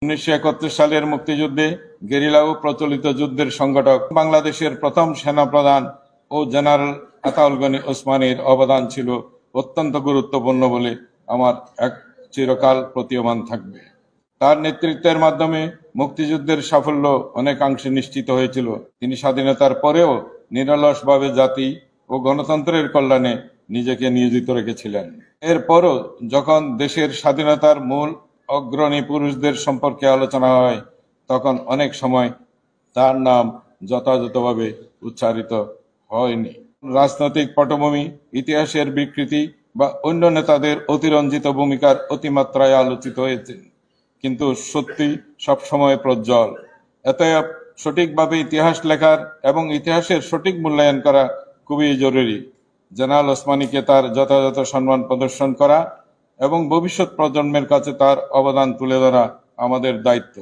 1971 সালের মুক্তিযুদ্ধে গেরিলা ও প্রচলিত যুদ্ধের সংগঠক বাংলাদেশের প্রথম সেনাপ্রধান ও জেনারেল আতাউল গনি ওসমানীর অবদান ছিল অত্যন্ত গুরুত্বপূর্ণ বলে আমার চিরকাল প্রতীয়মান থাকবে। তার নেতৃত্বের মাধ্যমে মুক্তিযুদ্ধের সাফল্য অনেকাংশে নিশ্চিত হয়েছিল। তিনি স্বাধীনতার পরেও নিরলসভাবে জাতি ও গণতন্ত্রের কল্যাণে নিজেকে নিয়োজিত রেখেছিলেন। এরপরও যখন দেশের স্বাধীনতার মূল অগ্রণী পুরুষদের সম্পর্কে আলোচনা হয়, তখন অনেক সময় তার নাম যথাযথভাবে উচ্চারিত হয়নি। রাজনৈতিক পটভূমি, ইতিহাসের বিকৃতি বা অন্য নেতাদের অতিরঞ্জিত ভূমিকার অতিমাত্রায় আলোচিত হয়েছে, কিন্তু সত্যি সবসময় প্রজ্জ্বল। অতএব সঠিকভাবে ইতিহাস লেখার এবং ইতিহাসের সঠিক মূল্যায়ন করা খুবই জরুরি। জেনারেল ওসমানীকে তার যথাযথ সম্মান প্রদর্শন করা এবং ভবিষ্যৎ প্রজন্মের কাছে তার অবদান তুলে ধরা আমাদের দায়িত্ব।